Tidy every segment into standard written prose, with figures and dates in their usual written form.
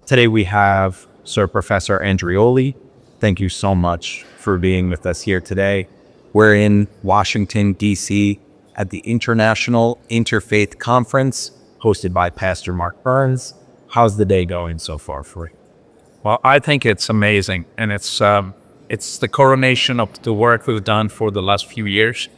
Today we have Sir Professor Andreoli. Thank you so much for being with us here today. We're in Washington, D.C. at the International Interfaith Conference hosted by Pastor Mark Burns. How's the day going so far for you? Well, I think it's amazing, and it's the coronation of the work we've done for the last few years.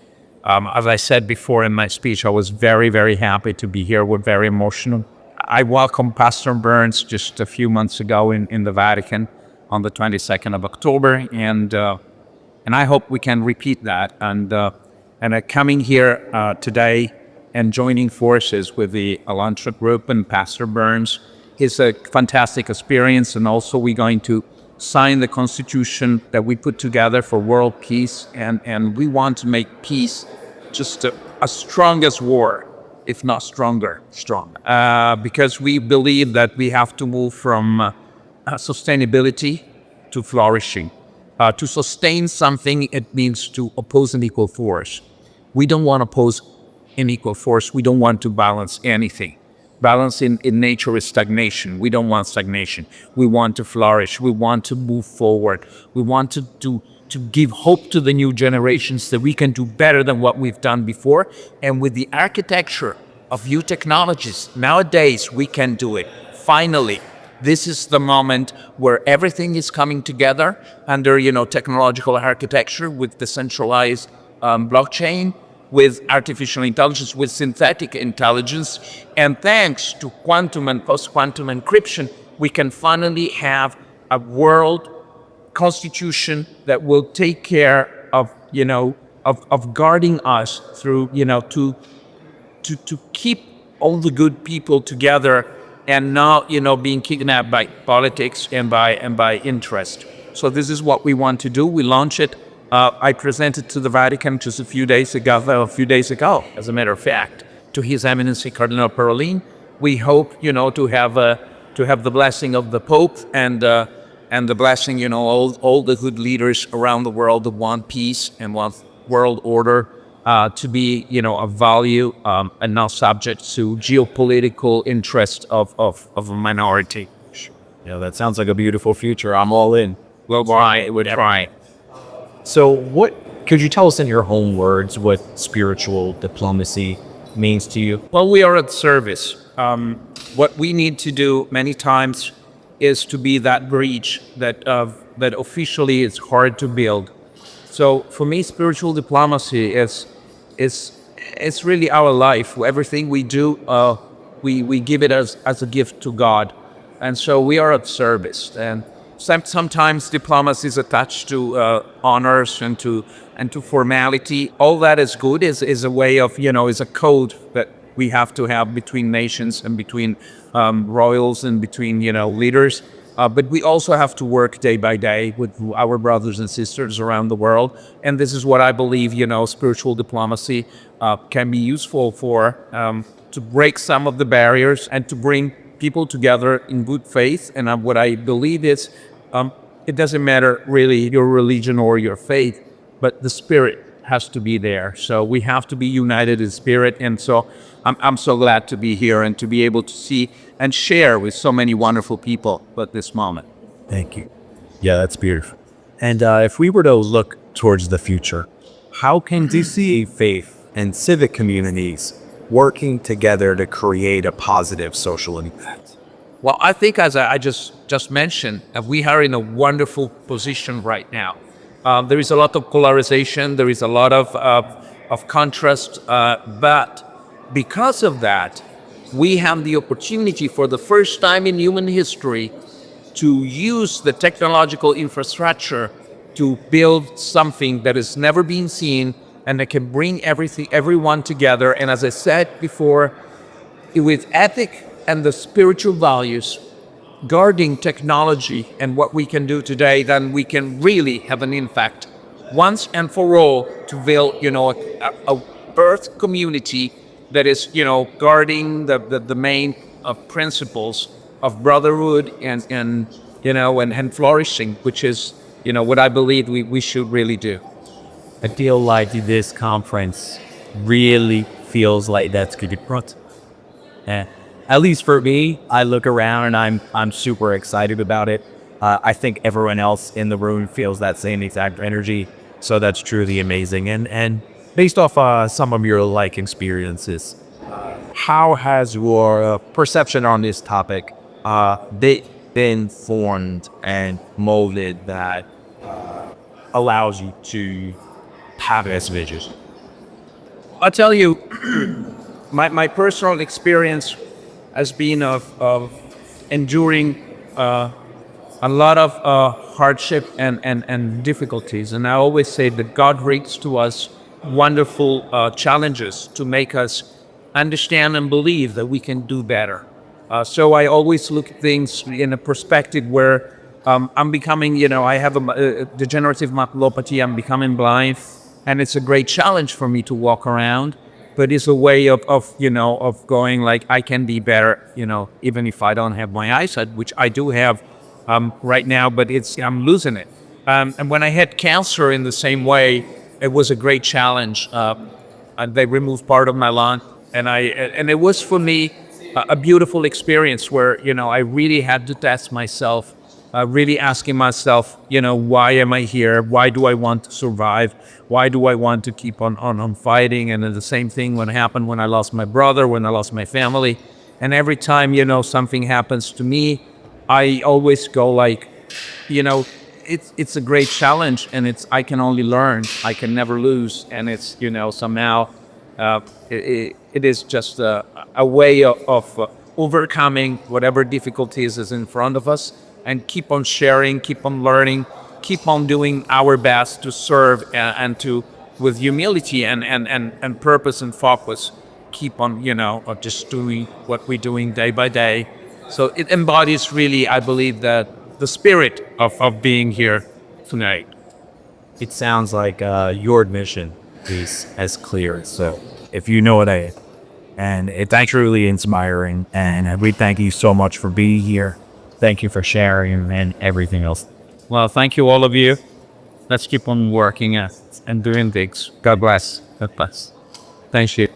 As I said before in my speech, I was very, very happy to be here. We're very emotional. I welcomed Pastor Burns just a few months ago in the Vatican on the 22nd of October, and I hope we can repeat that. And coming here today and joining forces with the Elantra Group and Pastor Burns is a fantastic experience. And also we're going to sign the Constitution that we put together for world peace, and we want to make peace just as strong as war, if not stronger, because we believe that we have to move from sustainability to flourishing. To sustain something, it means to oppose an equal force. We don't want to oppose an equal force. We don't want to balance anything. Balance in nature is stagnation. We don't want stagnation. We want to flourish. We want to move forward. We want to give hope to the new generations that we can do better than what we've done before. And with the architecture of new technologies, nowadays we can do it. Finally, this is the moment where everything is coming together under, technological architecture with decentralized blockchain, with artificial intelligence, with synthetic intelligence. And thanks to quantum and post-quantum encryption, we can finally have a world constitution that will take care of guarding us through, to keep all the good people together and not, being kidnapped by politics and by interest. So this is what we want to do. We launch it. I presented to the Vatican just a few days ago, as a matter of fact, to His Eminency Cardinal Parolin. We hope, to have the blessing of the Pope and the blessing, all the good leaders around the world that want peace and want world order to be, of value and not subject to geopolitical interest of a minority. Yeah, that sounds like a beautiful future. I'm all in. We'll try. We'll try. So what could you tell us in your own words what spiritual diplomacy means to you? Well, we are at service. What we need to do many times is to be that bridge that officially is hard to build. So for me, spiritual diplomacy is really our life. Everything we do, we give it as a gift to God, and so we are at service. And sometimes diplomacy is attached to honors and to formality. All that is good. Is a way of is a code that we have to have between nations and between royals and between leaders. But we also have to work day by day with our brothers and sisters around the world. And this is what I believe, spiritual diplomacy can be useful for, to break some of the barriers and to bring people together in good faith. And what I believe is, it doesn't matter really your religion or your faith, but the spirit has to be there. So we have to be united in spirit. And so I'm so glad to be here and to be able to see and share with so many wonderful people at this moment. Thank you. Yeah, that's beautiful. And if we were to look towards the future, how can DC faith and civic communities working together to create a positive social impact? Well, I think, as I just mentioned, we are in a wonderful position right now. There is a lot of polarization. There is a lot of contrast. But because of that, we have the opportunity for the first time in human history to use the technological infrastructure to build something that has never been seen and that can bring everyone together. And as I said before, with ethic and the spiritual values, guarding technology and what we can do today, then we can really have an impact once and for all to build, a birth community that is, guarding the main principles of brotherhood and flourishing, which is, what I believe we should really do. I feel like this conference really feels like that's good front. At least for me, I look around and I'm super excited about it. I think everyone else in the room feels that same exact energy. So that's truly amazing. And based off some of your like experiences, how has your perception on this topic been formed and molded that allows you to have this vision? I'll tell you, my personal experience has been of enduring a lot of hardship and difficulties. And I always say that God brings to us wonderful challenges to make us understand and believe that we can do better. So I always look at things in a perspective where I'm becoming, I have a degenerative maculopathy, I'm becoming blind, and it's a great challenge for me to walk around. But it's a way of going like, I can be better, even if I don't have my eyesight, which I do have right now, but I'm losing it. And when I had cancer in the same way, it was a great challenge. And they removed part of my lung, and it was for me a beautiful experience where I really had to test myself, really asking myself, why am I here? Why do I want to survive? Why do I want to keep on fighting? And then the same thing happened when I lost my brother, when I lost my family, and every time something happens to me, I always go like, it's a great challenge, and I can only learn. I can never lose, and it's somehow it is just a way of overcoming whatever difficulties is in front of us, and keep on sharing, keep on learning, keep on doing our best to serve and to with humility and purpose and focus, keep on of just doing what we're doing day by day. So it embodies really, I believe, that the spirit of being here tonight. It sounds like your mission is as clear. So if you know what and it's truly inspiring. And we thank you so much for being here. Thank you for sharing and everything else. Well, thank you, all of you. Let's keep on working and doing things. God bless. God bless. Thank you.